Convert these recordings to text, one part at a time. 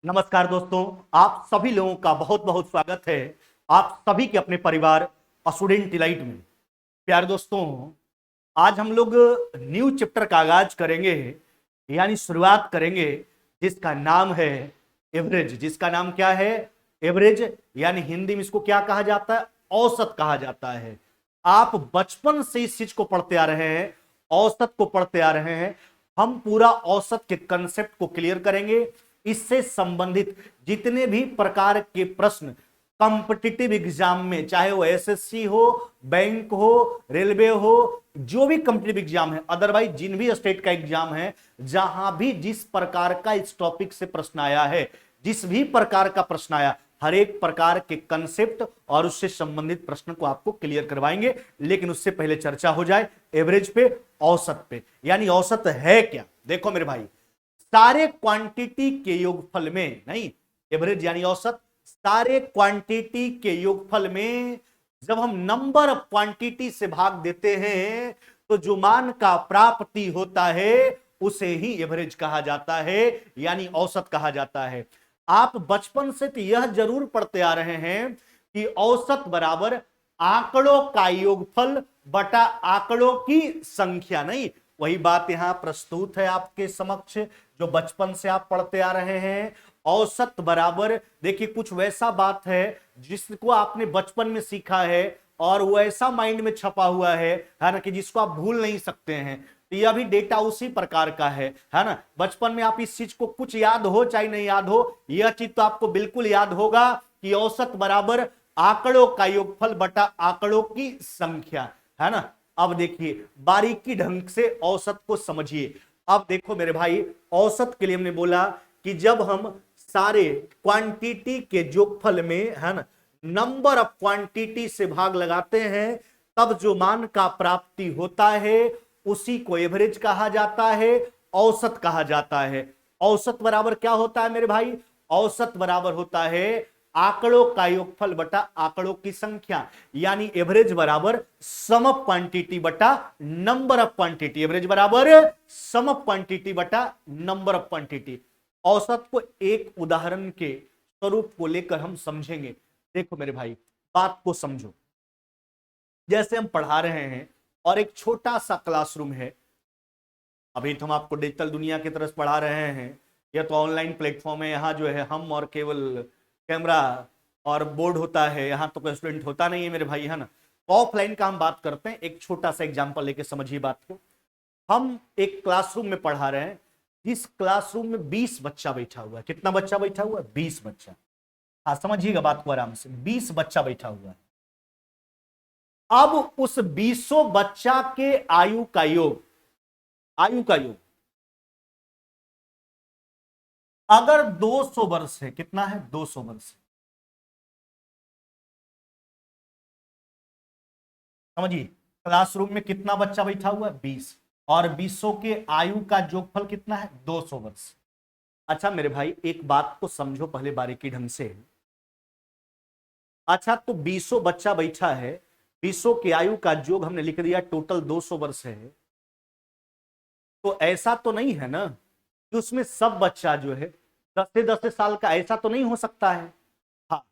नमस्कार दोस्तों, आप सभी लोगों का बहुत बहुत स्वागत है आप सभी के अपने परिवार स्टूडेंट डिलाइट में। प्यार दोस्तों, आज हम लोग न्यू चैप्टर का आगाज करेंगे, यानी शुरुआत करेंगे, जिसका नाम है एवरेज। जिसका नाम क्या है? एवरेज, यानी हिंदी में इसको क्या कहा जाता है? औसत कहा जाता है। आप बचपन से इस चीज को पढ़ते आ रहे हैं, औसत को पढ़ते आ रहे हैं। हम पूरा औसत के कंसेप्ट को क्लियर करेंगे। इससे संबंधित जितने भी प्रकार के प्रश्न कॉम्पिटिटिव एग्जाम में, चाहे वो एसएससी हो, बैंक हो, रेलवे हो, जो भी कॉम्पिटिटिव एग्जाम है, अदरवाइज जिन भी स्टेट का एग्जाम है, जहां भी जिस प्रकार का इस टॉपिक से प्रश्न आया है, जिस भी प्रकार का प्रश्न आया, हर एक प्रकार के कंसेप्ट और उससे संबंधित प्रश्न को आपको क्लियर करवाएंगे। लेकिन उससे पहले चर्चा हो जाए एवरेज पे, औसत पे। यानी औसत है क्या? देखो मेरे भाई, सारे क्वांटिटी के योगफल में, नहीं, एवरेज यानी औसत, सारे क्वांटिटी के योगफल में जब हम नंबर ऑफ क्वांटिटी से भाग देते हैं तो जो मान का प्राप्ति होता है उसे ही एवरेज कहा जाता है, यानी औसत कहा जाता है। आप बचपन से तो यह जरूर पढ़ते आ रहे हैं कि औसत बराबर आंकड़ों का योगफल बटा आंकड़ों की संख्या। नहीं, वही बात यहां प्रस्तुत है आपके समक्ष, जो बचपन से आप पढ़ते आ रहे हैं। औसत बराबर, देखिए, कुछ वैसा बात है जिसको आपने बचपन में सीखा है और वो ऐसा माइंड में छपा हुआ है ना, कि जिसको आप भूल नहीं सकते हैं। तो यह भी डेटा उसी प्रकार का है ना। बचपन में आप इस चीज को कुछ याद हो चाहे नहीं याद हो, यह चीज तो आपको बिल्कुल याद होगा कि औसत बराबर आंकड़ों का योगफल बटा आंकड़ों की संख्या, है ना। अब देखिए, बारीकी ढंग से औसत को समझिए। अब देखो मेरे भाई, औसत के लिए हमने बोला कि जब हम सारे क्वांटिटी के योगफल में, है ना, नंबर ऑफ क्वांटिटी से भाग लगाते हैं, तब जो मान का प्राप्ति होता है उसी को एवरेज कहा जाता है, औसत कहा जाता है। औसत बराबर क्या होता है मेरे भाई? औसत बराबर होता है आंकड़ों का योगफल बटा आंकड़ों की संख्या, यानी एवरेज बराबर सम ऑफ क्वांटिटी बटा नंबर ऑफ क्वांटिटी। एवरेज बराबर सम ऑफ क्वांटिटी बटा नंबर ऑफ क्वांटिटी। औसत को एक उदाहरण के स्वरूप को लेकर हम समझेंगे। देखो मेरे भाई, बात को समझो। जैसे हम पढ़ा रहे हैं और एक छोटा सा क्लासरूम है। अभी तो हम आपको डिजिटल दुनिया की तरफ पढ़ा रहे हैं, यह तो ऑनलाइन प्लेटफॉर्म है। यहाँ जो है हम और केवल कैमरा और बोर्ड होता है, यहाँ तो कोई स्टूडेंट होता नहीं है मेरे भाई, है ना। ऑफलाइन का हम बात करते हैं। एक छोटा सा एग्जांपल लेके समझिए बात को। हम एक क्लासरूम में पढ़ा रहे हैं, जिस क्लासरूम में 20 बच्चा बैठा हुआ है। कितना बच्चा बैठा हुआ है? 20 बच्चा। हाँ, समझिएगा बात को आराम से। 20 बच्चा बैठा हुआ है। अब उस 20 बच्चा के आयु का योग, आयु का योग अगर 200 वर्ष है, कितना है? 200 वर्ष। समझिए, क्लासरूम में कितना बच्चा बैठा हुआ है? 20। और 20 के आयु का योगफल कितना है? 200 वर्ष। अच्छा मेरे भाई, एक बात को समझो पहले बारीकी ढंग से। अच्छा, तो 20 बच्चा बैठा है, 20 की आयु का योग हमने लिख दिया टोटल 200 वर्ष है। तो ऐसा तो नहीं है ना कि उसमें सब बच्चा जो है 10 से 10 साल का, ऐसा तो नहीं हो सकता है। हाँ,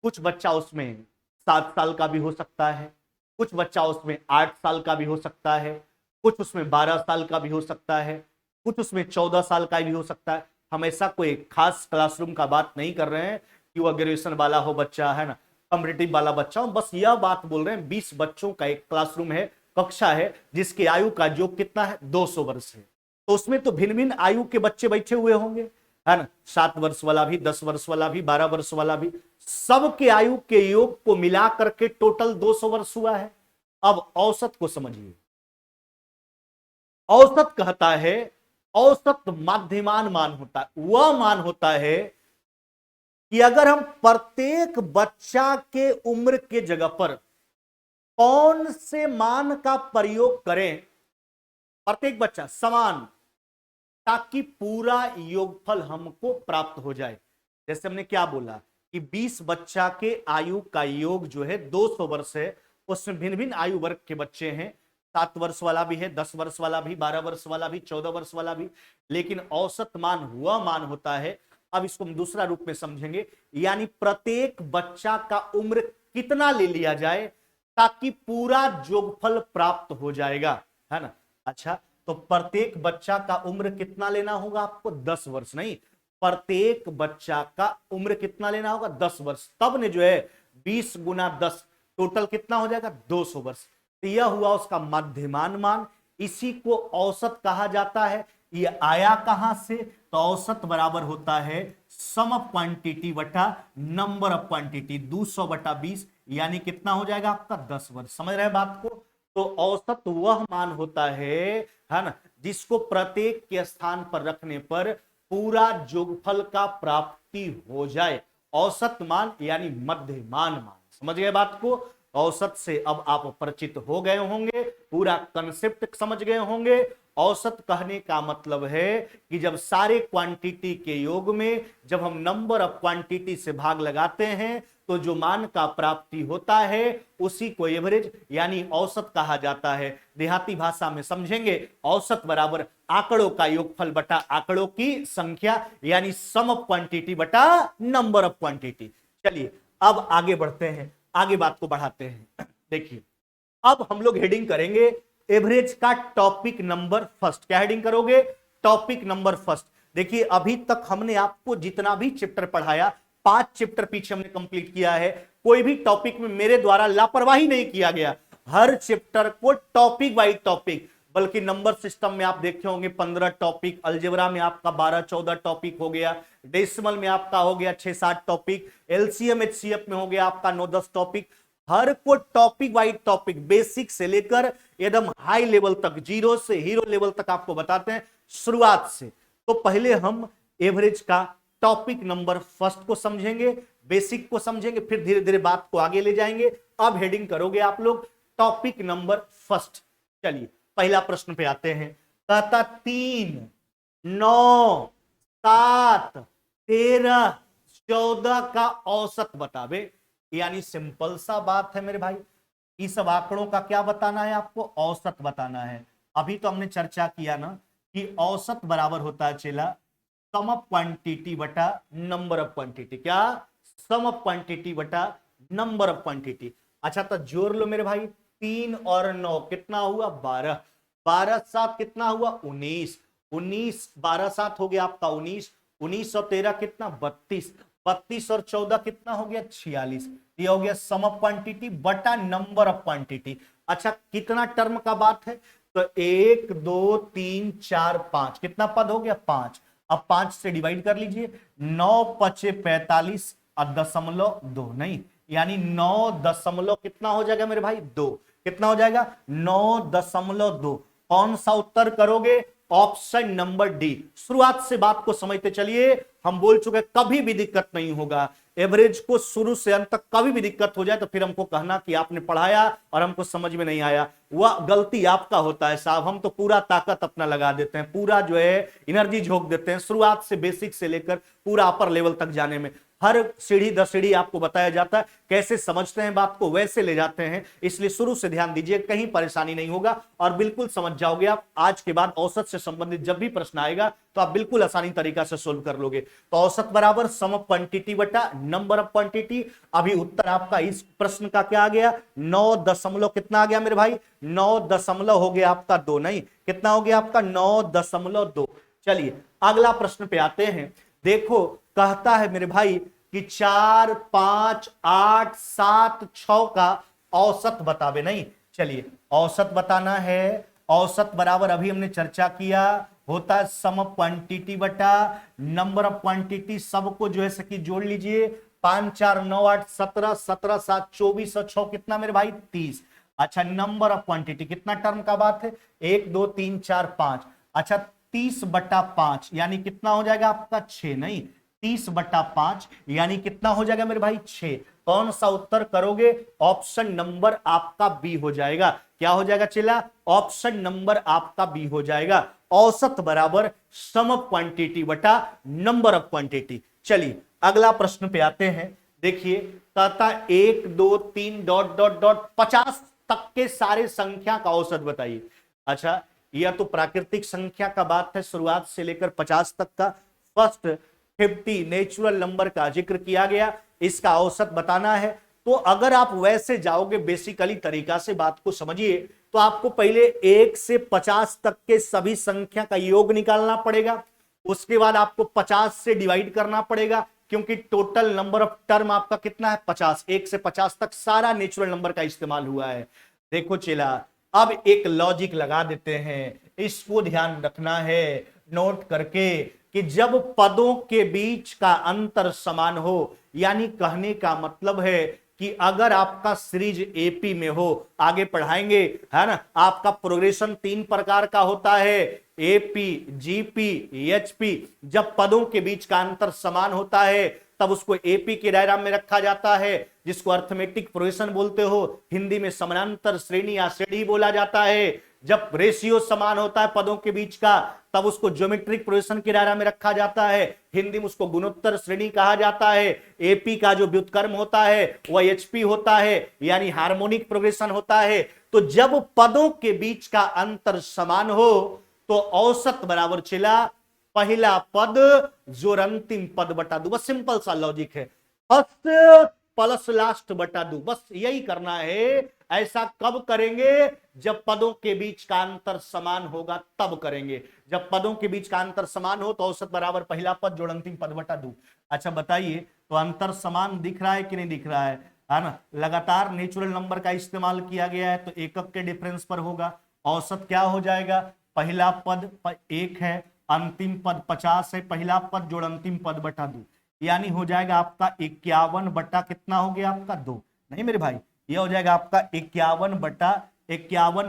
कुछ बच्चा उसमें 7 साल का भी हो सकता है, कुछ बच्चा उसमें 8 साल का भी हो सकता है, कुछ उसमें 12 साल का भी हो सकता है, कुछ उसमें 14 साल का भी हो सकता है। हम ऐसा कोई खास क्लासरूम का बात नहीं कर रहे हैं कि वह ग्रेजुएशन वाला हो बच्चा, है ना, कॉम्पिटिटिव वाला बच्चा हो। बस यह बात बोल रहे हैं, 20 बच्चों का एक क्लासरूम है, कक्षा है, जिसकी आयु का योग कितना है? 200 वर्ष है। तो उसमें तो भिन्न भिन्न आयु के बच्चे बैठे हुए होंगे, है ना। 7 वर्ष वाला भी, 10 वर्ष वाला भी, 12 वर्ष वाला भी, सबके आयु के योग को मिला करके टोटल 200 वर्ष हुआ है। अब औसत को समझिए। औसत कहता है, औसत माध्यमान मान होता है, वह मान होता है कि अगर हम प्रत्येक बच्चा के उम्र के जगह पर कौन से मान का प्रयोग करें, प्रत्येक बच्चा समान, ताकि पूरा योगफल हमको प्राप्त हो जाए। जैसे हमने क्या बोला कि 20 बच्चा के आयु का योग जो है 200 वर्ष है। उसमें भिन्न भिन्न आयु वर्ग के बच्चे हैं, 7 वर्ष वाला भी है, 10 वर्ष वाला भी, 12 वर्ष वाला भी, 14 वर्ष वाला भी। लेकिन औसत मान हुआ मान होता है अब इसको हम दूसरा रूप में समझेंगे, यानी प्रत्येक बच्चा का उम्र कितना ले लिया जाए ताकि पूरा योगफल प्राप्त हो जाएगा, है ना। अच्छा, तो प्रत्येक बच्चा का उम्र कितना लेना होगा आपको? 10 वर्ष। नहीं, प्रत्येक बच्चा का उम्र कितना लेना होगा? 10 वर्ष। तब ने जो है 20 गुना 10 टोटल कितना हो जाएगा? 200 वर्ष। तो यह हुआ उसका मध्यमान मान, इसी को औसत कहा जाता है। ये आया कहां से? तो औसत बराबर होता है सम ऑफ क्वांटिटी बटा नंबर ऑफ क्वांटिटी, 200 बटा 20, यानी कितना हो जाएगा आपका? 10 वर्ष। समझ रहे हैं बात को? तो औसत वह मान होता है ना, जिसको प्रत्येक के स्थान पर रखने पर पूरा योगफल का प्राप्ति हो जाए। औसत मान यानी मध्यमान मान। समझ गए बात को? औसत से अब आप परिचित हो गए होंगे, पूरा कंसेप्ट समझ गए होंगे। औसत कहने का मतलब है कि जब सारे क्वांटिटी के योग में जब हम नंबर ऑफ क्वांटिटी से भाग लगाते हैं तो जो मान का प्राप्ति होता है उसी को एवरेज यानी औसत कहा जाता है। देहाती भाषा में समझेंगे, औसत बराबर आंकड़ों का योगफल बटा आंकड़ों की संख्या, यानी सम ऑफ क्वांटिटी बटा नंबर ऑफ क्वांटिटी। चलिए अब आगे बढ़ते हैं, आगे बात को बढ़ाते हैं। देखिए, अब हम लोग हेडिंग करेंगे एवरेज का टॉपिक नंबर फर्स्ट। क्या हेडिंग करोगे? Topic number first. देखिए, अभी तक हमने आपको जितना भी चैप्टर पढ़ाया, 5 चैप्टर पीछे हमने कंप्लीट किया है। कोई भी टॉपिक में मेरे द्वारा लापरवाही नहीं किया गया। हर चैप्टर को टॉपिक वाइज टॉपिक, बल्कि नंबर सिस्टम में आप देखे होंगे 15 टॉपिक, अलजेब्रा में आपका 12-14 टॉपिक हो गया, डेसिमल में आपका हो गया 6-7 टॉपिक, एलसीएम एचसीएफ में हो गया आपका 9-10 टॉपिक। हर को टॉपिक वाइज टॉपिक, बेसिक से लेकर एकदम हाई लेवल तक, जीरो से हीरो लेवल तक आपको बताते हैं शुरुआत से। तो पहले हम एवरेज का टॉपिक नंबर फर्स्ट को समझेंगे, बेसिक को समझेंगे, फिर धीरे धीरे बात को आगे ले जाएंगे। अब हेडिंग करोगे आप लोग टॉपिक नंबर फर्स्ट। चलिए पहला प्रश्न पे आते हैं। कहता 3, 9, 7, 13, 14 का औसत बतावे। यानी सिंपल सा बात है मेरे भाई, इस सब आंकड़ों का क्या बताना है आपको? औसत बताना है। अभी तो हमने चर्चा किया ना कि औसत बराबर होता है चेला सम ऑफ क्वांटिटी बटा नंबर ऑफ क्वांटिटी। क्या? सम ऑफ क्वांटिटी बटा नंबर ऑफ क्वांटिटी। अच्छा तो जोड़ लो मेरे भाई, 3 और 9 कितना हुआ? 12, 12 7 कितना हुआ? 19, 19 12 7 हो गया आपका 19, 19 और 13 कितना? 32, 32 और 14 कितना हो गया? 46। ये हो गया सम ऑफ क्वांटिटी बटा नंबर ऑफ क्वांटिटी। अच्छा कितना टर्म का बात है? तो 1 2 3 4 5, कितना पद हो गया? 5। अब 5 से डिवाइड कर लीजिए, 9 पचे 45 और 0.2 नहीं, यानी 9 दशमलव कितना हो जाएगा मेरे भाई? 2। कितना हो जाएगा? 9.2। कौन सा उत्तर करोगे? Option number D. शुरुआत से बात को समझते चलिए, हम बोल चुके कभी भी दिक्कत नहीं होगा। एवरेज को शुरू से अंत तक कभी भी दिक्कत हो जाए तो फिर हमको कहना कि आपने पढ़ाया और हमको समझ में नहीं आया, वह गलती आपका होता है साहब। हम तो पूरा ताकत अपना लगा देते हैं, पूरा जो है एनर्जी झोंक देते हैं शुरुआत से, बेसिक से लेकर पूरा अपर लेवल तक जाने में। हर सीढ़ी दर सीढ़ी आपको बताया जाता है, कैसे समझते हैं बात को वैसे ले जाते हैं। इसलिए शुरू से ध्यान दीजिए, कहीं परेशानी नहीं होगा और बिल्कुल समझ जाओगे आप। आज के बाद औसत से संबंधित जब भी प्रश्न आएगा तो आप बिल्कुल आसानी तरीका से सोल्व कर लोगे। तो औसत बराबर सम ऑफ क्वांटिटी बटा नंबर ऑफ क्वांटिटी। अभी उत्तर आपका इस प्रश्न का क्या आ गया? 9 दशमलव कितना आ गया मेरे भाई? 9 दशमलव हो गया आपका 2, नहीं कितना हो गया आपका? 9.2। चलिए अगला प्रश्न पे आते हैं। देखो कहता है मेरे भाई कि 4, 5, 8, 7, 6 का औसत बतावे। नहीं, चलिए औसत बताना है। औसत बराबर अभी हमने चर्चा किया होता है सम ऑफ क्वांटिटी बटा नंबर ऑफ क्वांटिटी। सबको जो है सकी जोड़ लीजिए, 5 4 9 8 17, 17 7 24 और 6 कितना मेरे भाई? 30। अच्छा नंबर ऑफ क्वांटिटी कितना टर्म का बात है? 1 2 3 4 5। अच्छा 30 बटा 5 यानी कितना हो जाएगा आपका? 6। नहीं, 30 बटा 5 यानी कितना हो जाएगा मेरे भाई? 6। कौन सा उत्तर करोगे? ऑप्शन नंबर आपका बी हो जाएगा। क्या हो जाएगा चला? ऑप्शन नंबर आपका बी हो जाएगा। औसत बराबर सम ऑफ क्वांटिटी बटा नंबर ऑफ क्वांटिटी। चलिए अगला प्रश्न पे आते हैं। देखिए कहता 1 2 3 डॉट डॉट डॉट 50 तक के सारे संख्या का औसत बताइए। अच्छा यह तो प्राकृतिक संख्या का बात है, शुरुआत से लेकर 50 तक का। फर्स्ट 50 नेचुरल नंबर का जिक्र किया गया, इसका औसत बताना है। तो अगर आप वैसे जाओगे बेसिकली तरीका से बात को समझिए, तो आपको पहले 1 से 50 तक के सभी संख्या का योग निकालना पड़ेगा, उसके बाद आपको 50 से डिवाइड करना पड़ेगा, क्योंकि टोटल नंबर ऑफ टर्म आपका कितना है 50, 1 से 50 तक सारा नेचुरल नंबर का इस्तेमाल हुआ है। देखो चेला, अब एक लॉजिक लगा देते हैं, इसको ध्यान रखना है नोट करके कि जब पदों के बीच का अंतर समान हो, यानी कहने का मतलब है कि अगर आपका सीरीज एपी में हो, आगे पढ़ाएंगे है ना, आपका प्रोग्रेशन 3 प्रकार का होता है, एपी, जीपी, एचपी। जब पदों के बीच का अंतर समान होता है तब उसको एपी के दायरा में रखा जाता है, जिसको अर्थमेटिक प्रोग्रेशन बोलते हो, हिंदी में समानांतर श्रेणी या श्रेणी बोला जाता है। जब रेशियो समान होता है पदों के बीच का तब उसको ज्योमेट्रिक प्रोग्रेशन के दायरा में रखा जाता है, हिंदी में उसको गुणोत्तर श्रेणी कहा जाता है। एपी का जो व्युत्क्रम होता है वह एचपी होता है, यानी हार्मोनिक प्रोग्रेशन होता है। तो जब पदों के बीच का अंतर समान हो तो औसत बराबर चला पहला पद जोड़ अंतिम पद बटा दो। बस सिंपल सा लॉजिक है, फर्स्ट प्लस लास्ट बटा दो, बस यही करना है। ऐसा कब करेंगे? जब पदों के बीच का अंतर समान होगा तब करेंगे। जब पदों के बीच का अंतर समान हो तो औसत बराबर पहला पद जोड़ अंतिम पद बटा दो। अच्छा बताइए, तो अंतर समान दिख रहा है कि नहीं दिख रहा है ना? लगातार नेचुरल नंबर का इस्तेमाल किया गया है तो एकक के डिफरेंस पर होगा। औसत क्या हो जाएगा? पहला पद 1 है, अंतिम पद 50 है, पहला पद जोड़ अंतिम पद बटा 2, यानी हो जाएगा आपका 51 बटा कितना हो गया आपका 2। नहीं मेरे भाई, ये हो जाएगा आपका 51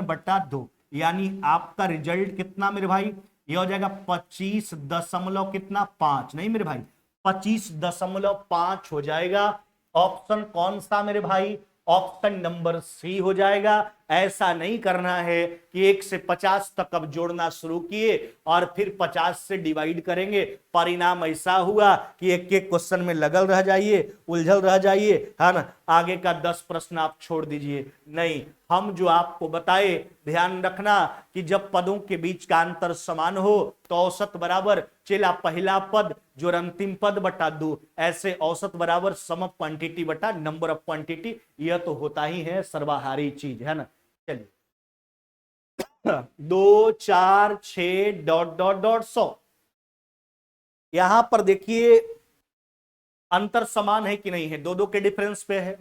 बटा 2, यानी आपका रिजल्ट कितना मेरे भाई? ये हो जाएगा 25 दशमलव कितना 5। नहीं मेरे भाई, 25.5 हो जाएगा। ऑप्शन कौन सा मेरे भाई? ऑप्शन नंबर सी हो जाएगा। ऐसा नहीं करना है कि 1 से 50 तक अब जोड़ना शुरू किए और फिर 50 से डिवाइड करेंगे, परिणाम ऐसा हुआ कि एक एक क्वेश्चन में लगल रह जाइए, उलझल रह जाइए, है ना, आगे का 10 प्रश्न आप छोड़ दीजिए। नहीं, हम जो आपको बताए ध्यान रखना कि जब पदों के बीच का अंतर समान हो तो औसत बराबर चला पहला पद जोड़ अंतिम पद बटा 2, ऐसे औसत बराबर सम ऑफ क्वांटिटी बटा नंबर ऑफ क्वांटिटी। यह तो होता ही है सर्वहारी चीज, है ना। चलिए 2 4 6 डॉट डॉट डॉट 100, यहां पर देखिए अंतर समान है कि नहीं है, दो के डिफरेंस पे है,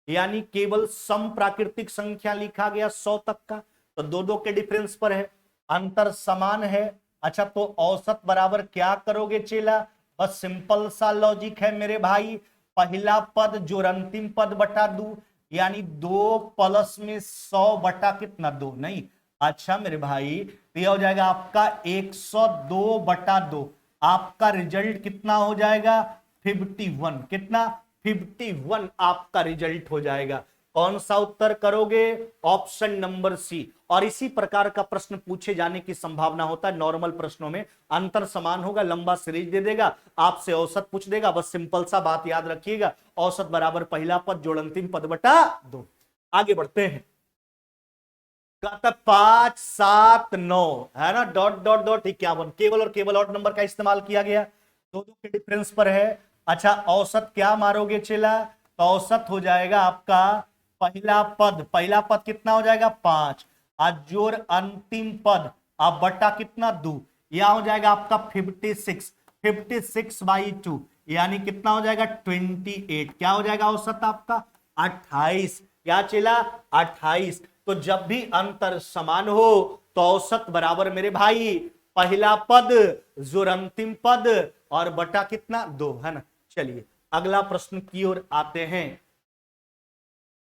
यानी केवल सम प्राकृतिक संख्या लिखा गया 100 तक का, तो दो के डिफरेंस पर है, अंतर समान है। अच्छा, तो औसत बराबर क्या करोगे चेला? बस सिंपल सा लॉजिक है मेरे भाई, पहला पद जोड़ अंतिम पद बटा 2, यानी 2 प्लस में 100 बटा कितना 2। नहीं, अच्छा मेरे भाई, तो यह हो जाएगा आपका 102 बटा 2, आपका रिजल्ट कितना हो जाएगा? 51। कितना? 51 आपका रिजल्ट हो जाएगा। कौन सा उत्तर करोगे? Option number C. और इसी प्रकार का प्रश्न पूछे जाने की संभावना होता है नॉर्मल प्रश्नों में। अंतर समान होगा, लंबा सीरीज दे देगा, आपसे औसत पूछ देगा, बस सिंपल सा बात याद रखिएगा, औसत बराबर पहला पद जोड़ अंतिम पद बटा 2। आगे बढ़ते हैं, 5 7 9 है ना, डॉट डॉट डॉट 51, केवल और केवल ऑड नंबर का इस्तेमाल किया गया, दो के डिफरेंस पर है। अच्छा, औसत क्या मारोगे चेला? तो औसत हो जाएगा आपका पहला पद कितना हो जाएगा 5, आज जोड़ अंतिम पद अब बटा कितना 2, यह हो जाएगा आपका 56/2, यानी कितना हो जाएगा 28। क्या हो जाएगा औसत आपका? 28। क्या चला? 28। तो जब भी अंतर समान हो तो औसत बराबर मेरे भाई पहला पद जोड़ अंतिम पद और बटा कितना 2, है ना। चलिए अगला प्रश्न की ओर आते हैं।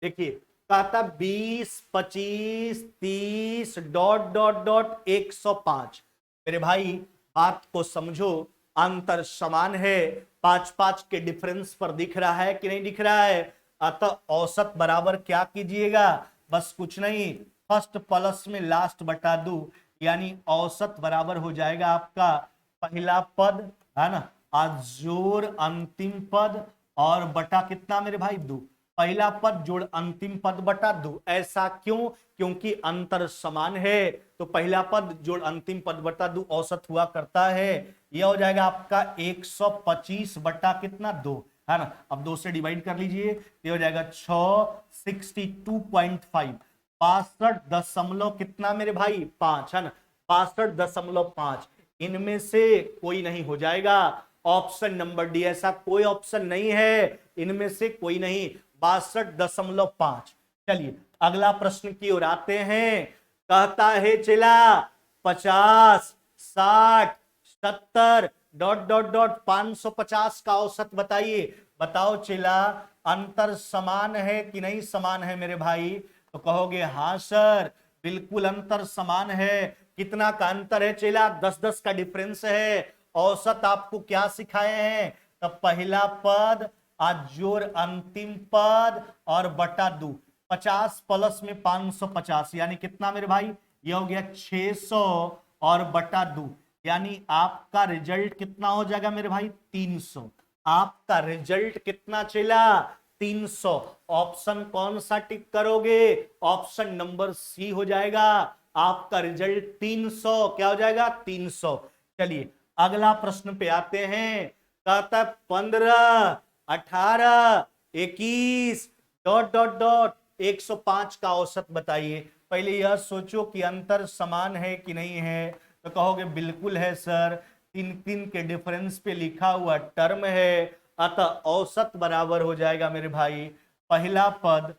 देखिए, कहता 20 25 30 डॉट डॉट डॉट 105। मेरे भाई बात को समझो, अंतर समान है, 5 के डिफरेंस पर दिख रहा है कि नहीं दिख रहा है? अतः औसत बराबर क्या कीजिएगा? बस कुछ नहीं, फर्स्ट प्लस में लास्ट बटा 2, यानी औसत बराबर हो जाएगा आपका पहला पद, है ना, जोड़ अंतिम पद और बटा कितना मेरे भाई 2। पहला पद जोड़ अंतिम पद बटा 2। ऐसा क्यों? क्योंकि अंतर समान है, तो पहला पद जोड़ अंतिम पद बटा 2 औसत हुआ करता है। यह हो जाएगा आपका 125 बटा कितना 2, है ना। अब 2 से डिवाइड कर लीजिए, ये हो जाएगा 6, 62.5, 62 कितना मेरे भाई 5, है ना, 62.5। इनमें से कोई नहीं हो जाएगा, ऑप्शन नंबर डी, ऐसा कोई ऑप्शन नहीं है, इनमें से कोई नहीं, 62.5। चलिए अगला प्रश्न की ओर आते हैं। कहता है चला 50, 60, 70 डॉट डॉट डॉट 550 का औसत बताइए। बताओ चला अंतर समान है कि नहीं समान है मेरे भाई? तो कहोगे हाँ सर बिल्कुल अंतर समान है। कितना का अंतर है चला? 10-10 का डिफरेंस है। औसत आपको क्या सिखाए हैं? तो पहला पद आज जोड़ अंतिम पद और बटा 2, 50 प्लस में 550 यानी कितना मेरे भाई? ये हो गया 600 और बटा 2, यानी आपका रिजल्ट कितना हो जाएगा मेरे भाई? 300। आपका रिजल्ट कितना चला? 300। ऑप्शन कौन सा टिक करोगे? ऑप्शन नंबर सी हो जाएगा। आपका रिजल्ट 300 क्या हो जाएगा? 300। चलिए अगला प्रश्न पे आते हैं। कहता 15, 18, 21 डॉट डॉट डॉट 105 का औसत बताइए। पहले यह सोचो कि अंतर समान है कि नहीं है, तो कहोगे बिल्कुल है सर, 3-3 के डिफरेंस पे लिखा हुआ टर्म है, अतः औसत बराबर हो जाएगा मेरे भाई पहला पद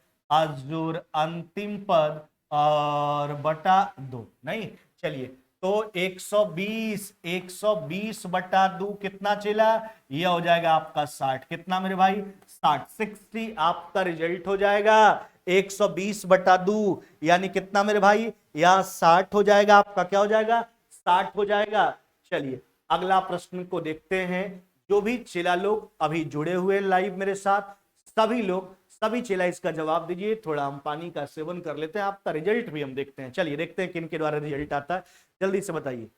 जोड़ अंतिम पद और बटा 2। नहीं चलिए तो 120 बटा 2 कितना चला? यह हो जाएगा आपका 60। कितना मेरे भाई? 60 आपका रिजल्ट हो जाएगा। 120 बटा 2 यानी कितना मेरे भाई? यहां 60 हो जाएगा। आपका क्या हो जाएगा? 60 हो जाएगा। चलिए अगला प्रश्न को देखते हैं। जो भी चेला लोग अभी जुड़े हुए लाइव मेरे साथ, सभी लोग सभी चेला इसका जवाब दीजिए। थोड़ा हम पानी का सेवन कर लेते हैं, आपका रिजल्ट भी हम देखते हैं। चलिए देखते हैं किन के द्वारा रिजल्ट आता है, जल्दी से बताइए।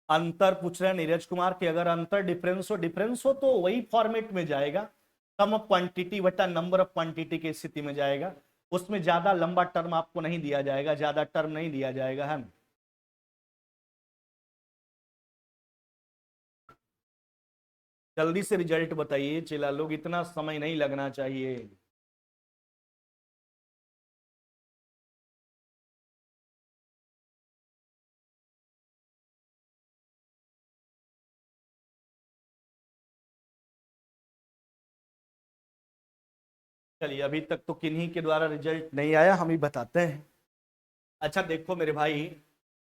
अंतर पूछ रहे हैं नीरज कुमार कि अगर अंतर डिफरेंस हो तो वही फॉर्मेट में जाएगा, सम ऑफ क्वांटिटी बटा नंबर ऑफ क्वांटिटी की स्थिति में जाएगा। उसमें ज्यादा लंबा टर्म आपको नहीं दिया जाएगा, ज्यादा टर्म नहीं दिया जाएगा, है ना। जल्दी से रिजल्ट बताइए चेला लोग, इतना समय नहीं लगना चाहिए। चलिए अभी तक तो किन्हीं के द्वारा रिजल्ट नहीं आया, हम ही बताते हैं। अच्छा देखो मेरे भाई,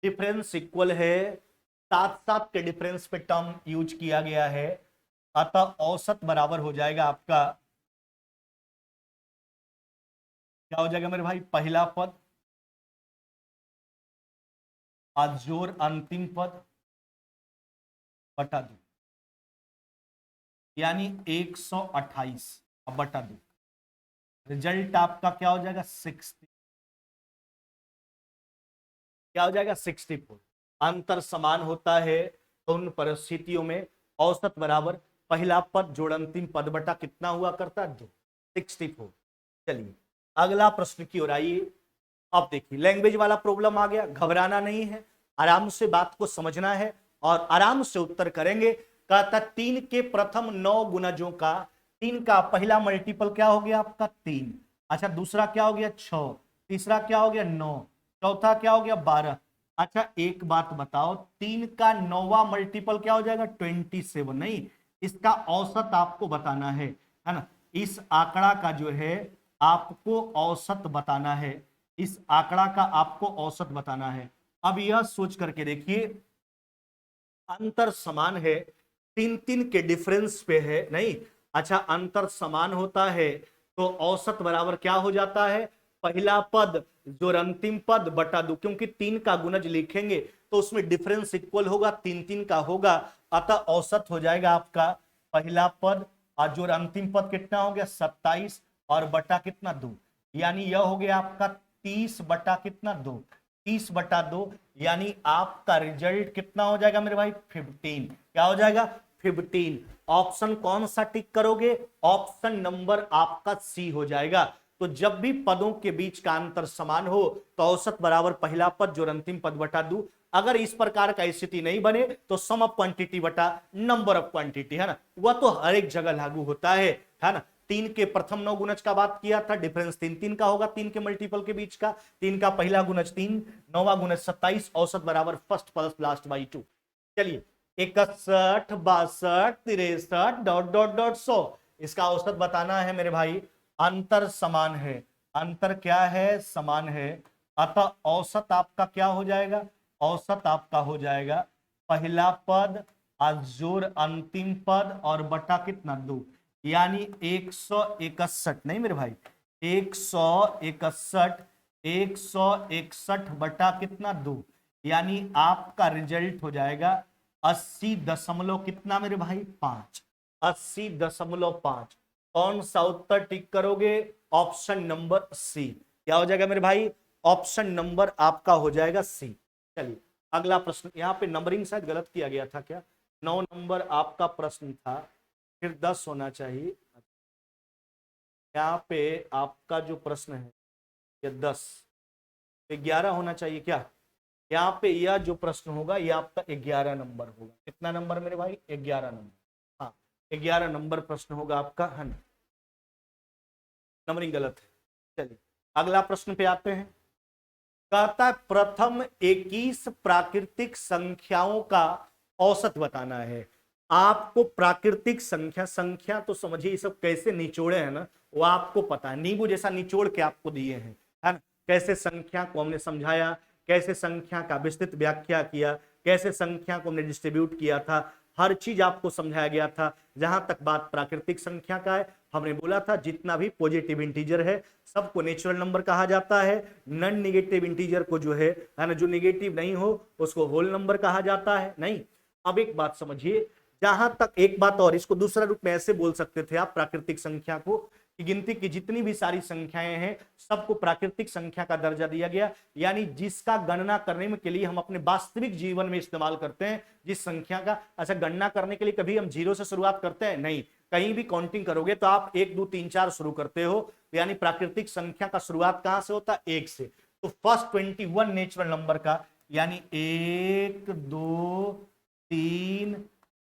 डिफरेंस इक्वल है, 7-7 के डिफरेंस पे टर्म यूज किया गया है, अतः औसत बराबर हो जाएगा आपका, क्या हो जाएगा मेरे भाई? पहला पद जोड़ अंतिम पद बटा 2 यानी 128 अब बटा 2। रिजल्ट आपका क्या हो जाएगा? 60। क्या हो जाएगा? 64। अंतर समान होता है तो उन परिस्थितियों में औसत बराबर पहला पद जोड़ अंतिम पद बटा कितना हुआ करता है? 2, 64। चलिए अगला प्रश्न की ओर आइए। अब देखिए लैंग्वेज वाला प्रॉब्लम आ गया, घबराना नहीं है, आराम से बात को समझना है और आराम से उत्तर करेंगे। कहता 3 के प्रथम 9 गुणजों का, 3 का पहला मल्टीपल क्या हो गया आपका? 3। अच्छा दूसरा क्या हो गया? 6। तीसरा क्या हो गया? 9। चौथा क्या हो गया? 12। अच्छा एक बात बताओ, 3 का 9वां मल्टीपल क्या हो जाएगा? 27। नहीं, इसका औसत आपको बताना है ना। इस आंकड़ा का जो है आपको औसत बताना है, इस आंकड़ा का आपको औसत बताना है। अब यह सोच करके देखिए, अंतर समान है, 3-3 के डिफरेंस पे है, नहीं। अच्छा अंतर समान होता है तो औसत बराबर क्या हो जाता है? पहला पद जो अंतिम पद बटा 2, क्योंकि 3 का गुणज लिखेंगे तो उसमें डिफरेंस इक्वल होगा, 3-3 का होगा, अतः औसत हो जाएगा आपका पहला पद और जो अंतिम पद कितना हो गया 27 और बटा कितना 2, यानी यह हो गया आपका 30 बटा कितना 2, 30/2, यानी आपका रिजल्ट कितना हो जाएगा मेरे भाई 15। क्या हो जाएगा 15। ऑप्शन कौन सा टिक करोगे, ऑप्शन नंबर आपका सी हो जाएगा। तो जब भी पदों के बीच का अंतर समान हो तो औसत बराबर पहला पद जो अंतिम पद बटा 2। अगर इस प्रकार का स्थिति नहीं बने तो सम ऑफ क्वांटिटी बटा नंबर ऑफ क्वांटिटी, है ना, वह तो हर एक जगह लागू होता है ना। 3 के प्रथम 9 गुणज का बात किया था, डिफरेंस 3 का होगा, 3 के मल्टीपल के बीच का, 3 का पहला गुणज 3, 9वां गुणज 27, औसत बराबर फर्स्ट प्लस लास्ट बाई 2। चलिए 61 62 63 डॉट डॉट डॉट 100, इसका औसत बताना है मेरे भाई। अंतर समान है, अंतर क्या है समान है, अतः औसत आपका क्या हो जाएगा, औसत आपका हो जाएगा पहला पद जोड़ अंतिम पद और बटा कितना 2, यानी 161 नहीं मेरे भाई 161, 161 बटा कितना 2, यानी आपका रिजल्ट हो जाएगा 80 दशमलव कितना मेरे भाई 5, 80.5। कौन सा उत्तर टिक करोगे, ऑप्शन नंबर सी। क्या हो जाएगा मेरे भाई, ऑप्शन नंबर आपका हो जाएगा सी। चलिए अगला प्रश्न, यहां पे नंबरिंग शायद गलत किया गया था क्या, 9 नंबर आपका प्रश्न था, फिर 10 होना चाहिए। यहाँ पे आपका जो प्रश्न है ये 10, 11 होना चाहिए क्या, यहाँ पे यह जो प्रश्न होगा ये आपका 11 नंबर होगा। कितना नंबर मेरे भाई 11 नंबर, हाँ 11 नंबर प्रश्न होगा आपका, है ना, नंबरिंग गलत है। चलिए अगला प्रश्न पे आते हैं। कहता है प्रथम 21 प्राकृतिक संख्याओं का औसत बताना है। आपको प्राकृतिक संख्या, संख्या तो समझिए सब कैसे निचोड़े हैं ना, वो आपको पता है, नींबू जैसा निचोड़ के आपको दिए हैं, है ना, कैसे संख्या को हमने समझाया, कैसे संख्या का विस्तृत व्याख्या किया, कैसे संख्या को हमने डिस्ट्रीब्यूट किया था, हर चीज आपको समझाया गया था। जहां तक बात प्राकृतिक संख्या का है, हमने बोला था जितना भी पॉजिटिव इंटीजर है सबको नेचुरल नंबर कहा जाता है, नॉन नेगेटिव इंटीजर को जो है ना, जो नेगेटिव नहीं हो उसको होल नंबर कहा जाता है। नहीं, अब एक बात समझिए, जहां तक एक बात और, इसको दूसरा रूप में ऐसे बोल सकते थे आप प्राकृतिक संख्या को, कि गिनती की जितनी भी सारी संख्याएं हैं सबको प्राकृतिक संख्या का दर्जा दिया गया, यानी जिसका गणना करने में के लिए हम अपने वास्तविक जीवन में इस्तेमाल करते हैं जिस संख्या का। अच्छा, गणना करने के लिए कभी हम 0 से शुरुआत करते हैं नहीं, कहीं भी काउंटिंग करोगे तो आप 1 2 3 4 शुरू करते हो, यानी प्राकृतिक संख्या का शुरुआत कहां से होता है 1 से। तो फर्स्ट 21 नेचुरल नंबर का, यानी 1 2 3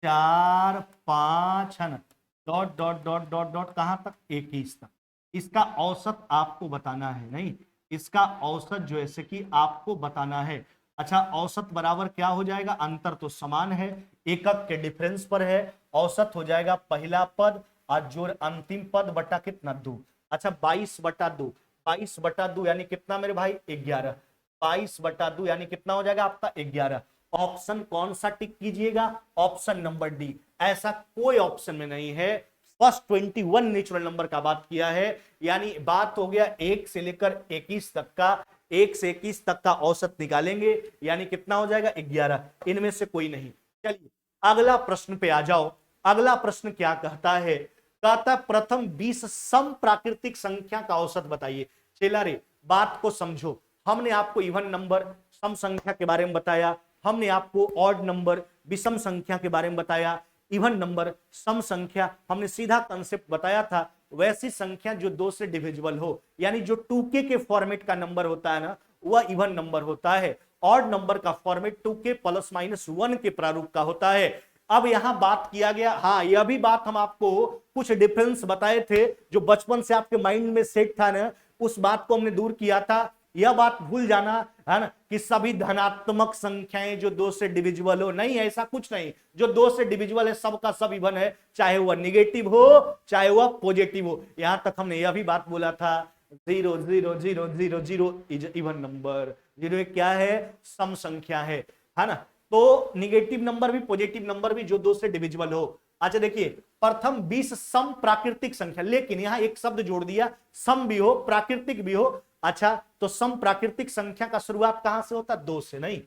4 5, है ना, dot dot dot dot dot कहां तक 21 तक, इसका औसत आपको बताना है। नहीं, इसका औसत जो है कि आपको बताना है। अच्छा, औसत बराबर क्या हो जाएगा, अंतर तो समान है, एकक के डिफरेंस पर है, औसत हो जाएगा पहला पद और जोड़ अंतिम पद बटा कितना 2। अच्छा 22/2, 22/2 यानी कितना मेरे भाई 11, 22/2 यानी कितना हो जाएगा आपका 11। ऑप्शन कौन सा टिक कीजिएगा, ऑप्शन नंबर डी। ऐसा कोई ऑप्शन में नहीं है, फर्स्ट 21 नेचुरल नंबर का बात किया है, यानी बात हो गया 1 से लेकर 21 तक का, 1 से 21 तक का औसत निकालेंगे, यानी कितना हो जाएगा 11, इनमें से कोई नहीं। चलिए अगला प्रश्न पे आ जाओ। अगला प्रश्न क्या कहता है, कहता प्रथम 20 सम प्राकृतिक संख्या का औसत बताइए। चला रे, बात को समझो, हमने आपको इवन नंबर सम संख्या के बारे में बताया, हमने आपको ऑड नंबर विषम संख्या के बारे में बताया, इवन नंबर सम संख्या हमने सीधा कंसेप्ट बताया था। वैसी संख्या जो 2 से डिविजिबल हो, यानी जो 2k के फॉर्मेट का नंबर होता है ना, वह इवन नंबर होता है। ऑड नंबर का फॉर्मेट 2k + -1 के प्रारूप का होता है। अब यहां बात किया गया, हाँ यह भी बात हम आपको कुछ डिफरेंस बताए थे जो बचपन से आपके माइंड में सेट था ना, उस बात को हमने दूर किया था। यह बात भूल जाना, है ना, कि सभी धनात्मक संख्याएं जो 2 से डिविजिबल हो, नहीं ऐसा कुछ नहीं, जो 2 से डिविजिबल है सबका सब इवन है, चाहे वह निगेटिव हो चाहे वह पॉजिटिव हो। यहां तक हमने यह भी बात बोला था 0 0 0 0 0 इज इवन नंबर, 0 क्या है सम संख्या है ना। तो निगेटिव नंबर भी पॉजिटिव नंबर भी जो 2 से डिविजिबल हो। अच्छा देखिए, प्रथम 20 सम प्राकृतिक संख्या, लेकिन यहां एक शब्द जोड़ दिया, सम भी हो प्राकृतिक भी हो। अच्छा, तो सम प्राकृतिक संख्या का शुरुआत कहां से होता, 2 से। नहीं,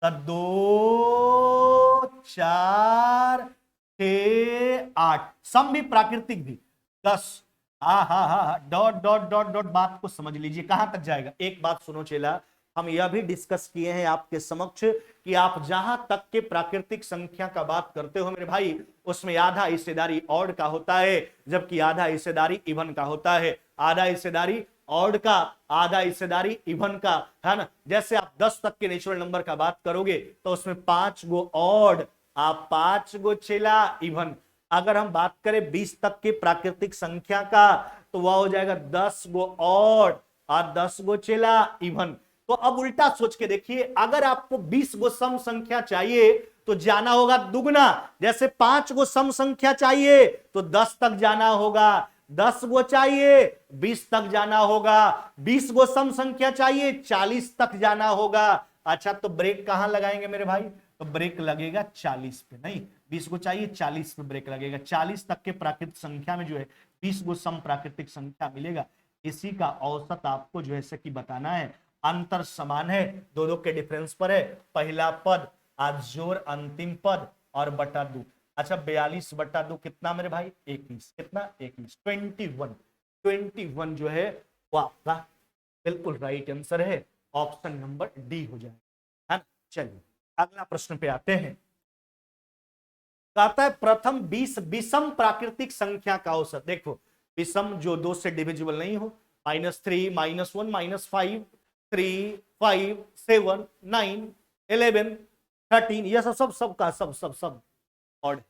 2 4 8, सम भी प्राकृतिक भी 10। हा, डॉट डॉट डॉट डॉट, बात को समझ लीजिए कहां तक जाएगा। एक बात सुनो चेला, हम यह भी डिस्कस किए हैं आपके समक्ष कि आप जहां तक के प्राकृतिक संख्या का बात करते हो मेरे भाई, उसमें आधा हिस्सेदारी ऑड का होता है, जबकि आधा हिस्सेदारी इवन का होता है। आधा हिस्सेदारी ऑड का, आधा हिस्सेदारी इवन का, है ना। जैसे आप 10 तक के नेचुरल नंबर का बात करोगे तो उसमें 5 गो ऑड, आप 5 गो चेला इवन। अगर हम बात करें 20 तक की प्राकृतिक संख्या का तो वह हो जाएगा 10 गो ऑड और 10 गो चेला इवन। तो अब उल्टा सोच के देखिए, अगर आपको 20 गो सम संख्या चाहिए तो जाना होगा दुगना। जैसे 5 गो सम संख्या चाहिए तो 10 तक जाना होगा, 10 गो चाहिए 20 तक जाना होगा, 20 गो सम संख्या चाहिए 40 तक जाना होगा। अच्छा, तो ब्रेक कहां लगाएंगे मेरे भाई? तो ब्रेक लगेगा 40 पे, नहीं 20 को चाहिए 40 पे ब्रेक लगेगा। 40 तक के प्राकृतिक संख्या में जो है 20 गो सम प्राकृतिक संख्या मिलेगा। इसी का औसत आपको जो है कि बताना है। अंतर समान है, दो दो के डिफरेंस पर है। पहला पद आज जोर अंतिम पद और बटा 2। अच्छा, 42 बटा 2 कितना मेरे भाई? 21। कितना? 21। 21 जो है वो आपका बिल्कुल राइट आंसर है, ऑप्शन नंबर डी हो जाएगा, है ना। चलिए अगला प्रश्न पे आते हैं। कहता है प्रथम 20 विषम प्राकृतिक संख्या का औसत। देखो, विषम जो 2 से डिविजिबल नहीं हो, -3, -1, -5, 3, 5, 7, 9, 11, 13, यह सब का सब ऑड।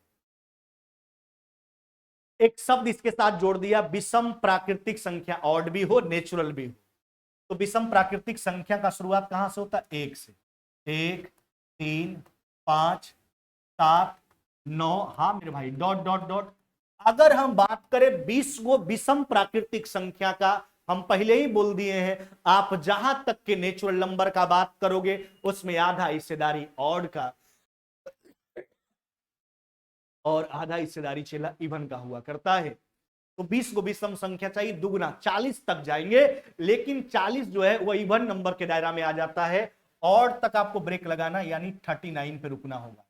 एक शब्द इसके साथ जोड़ दिया, विषम प्राकृतिक संख्या, ऑड भी हो नेचुरल भी हो। तो विषम प्राकृतिक संख्या का शुरुआत कहां से होता है? 1 से। 1, 3, 5, 7, 9, हाँ मेरे भाई, डॉट डॉट डॉट। अगर हम बात करें 20 गो विषम प्राकृतिक संख्या का, हम पहले ही बोल दिए हैं, आप जहां तक के नेचुरल नंबर का बात करोगे उसमें आधा हिस्सेदारी ऑड का और आधा हिस्सेदारी चेला इवन का हुआ करता है। तो 20 को विषम संख्या चाहिए दुगना, 40 तक जाएंगे, लेकिन 40 जो है वह इवन नंबर के दायरा में आ जाता है। ऑड तक आपको ब्रेक लगाना, यानी 39 पे रुकना होगा।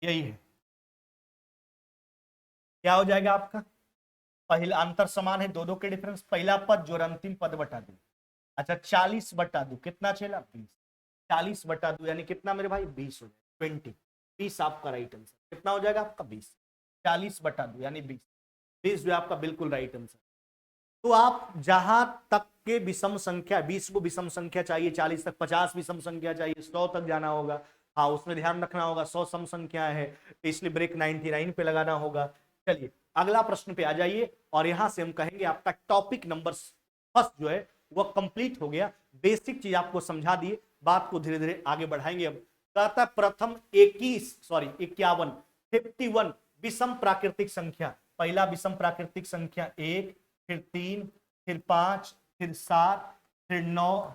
यही है, क्या हो जाएगा आपका? पहला अंतर समान है, दो दो के डिफरेंस, पहला पद जोड़ अंतिम पद बटा 2। अच्छा, 40 बटा 2 कितना चला? 20। 40 बटा 2 यानी कितना मेरे भाई? 20 हो जाएगा। 20 आपका राइट आंसर कितना हो जाएगा आपका? 20। 40 बटा 2 यानी 20। 20 जो आपका बिल्कुल राइट आंसर। तो आप जहां तक के विषम संख्या, 20 को विषम संख्या चाहिए 40 तक, 50 विषम संख्या चाहिए 100 तक जाना होगा। हाँ, उसमें ध्यान रखना होगा 100 सम संख्या है, इसलिए ब्रेक 99 पे लगाना होगा। चलिए अगला प्रश्न पे आ जाइए, और यहां से हम कहेंगे आपका टॉपिक नंबर फर्स्ट जो है वह कंप्लीट हो गया। बेसिक चीज आपको समझा दिए, बात को धीरे धीरे आगे बढ़ाएंगे। अब कहता है प्रथम 51 विषम प्राकृतिक संख्या। पहला विषम प्राकृतिक संख्या 1, फिर 3, फिर 5, फिर 7, फिर 9,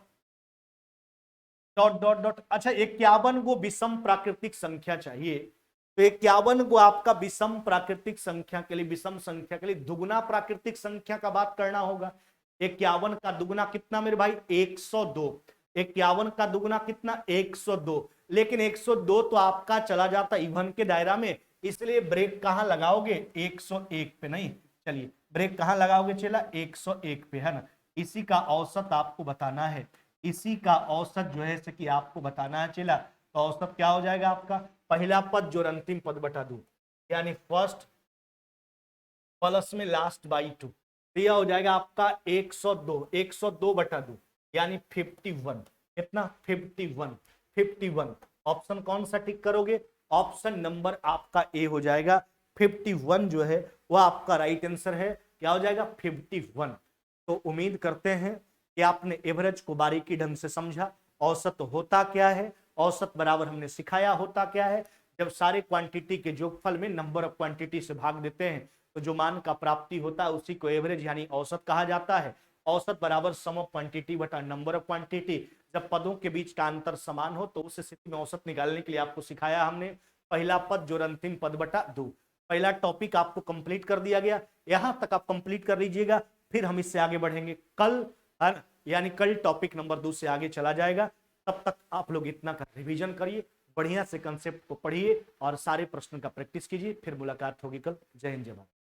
डॉट डॉट डॉट। अच्छा, 51 को विषम प्राकृतिक संख्या चाहिए, तो 51 को आपका विषम प्राकृतिक संख्या के लिए, विषम संख्या के लिए दुगुना प्राकृतिक संख्या का बात करना होगा। 51 का दुगुना कितना मेरे भाई? 102। 51 का दुगुना कितना? 102। लेकिन 102 तो आपका चला जाता इवन के दायरा में, इसलिए ब्रेक कहां लगाओगे? 101 पे। नहीं, चलिए ब्रेक कहां लगाओगे चला? 101 पे, है ना। इसी का औसत आपको बताना है, इसी का औसत जो है कि आपको बताना है चला। तो औसत क्या हो जाएगा आपका? पहला पद जोड़ अंतिम पद बटा 2, यानी फर्स्ट प्लस में लास्ट बाई 2, तो यह हो जाएगा आपका 102। 102 बटा 2 यानी 51। कितना? 51। ऑप्शन कौन सा टिक करोगे? ऑप्शन नंबर आपका ए हो जाएगा। 51 जो है वह आपका राइट आंसर है। क्या हो जाएगा? 51। तो उम्मीद करते हैं कि आपने एवरेज को बारीकी ढंग से समझा। औसत होता क्या है, औसत बराबर हमने सिखाया होता क्या है। जब सारे क्वांटिटी के जोगफल में नंबर ऑफ क्वांटिटी से भाग देते हैं तो जो मान का प्राप्ति होता है उसी को एवरेज यानी औसत कहा जाता है। औसत बराबर सम ऑफ क्वांटिटी बटा नंबर ऑफ क्वांटिटी। जब पदों के बीच का अंतर समान हो तो उस स्थिति में औसत निकालने के लिए आपको सिखाया हमने। पहला पद जोड़ अंतिम पद बटा 2। पहला टॉपिक आपको कंप्लीट कर दिया गया, यहां तक आप कंप्लीट कर लीजिएगा, फिर हम इससे आगे बढ़ेंगे। कल यानी कल टॉपिक नंबर 2 से आगे चला जाएगा। तब तक आप लोग इतना का रिवीजन करिए, बढ़िया से कंसेप्ट को पढ़िए और सारे प्रश्न का प्रैक्टिस कीजिए। फिर मुलाकात होगी कल। जय हिंद, जय भारत।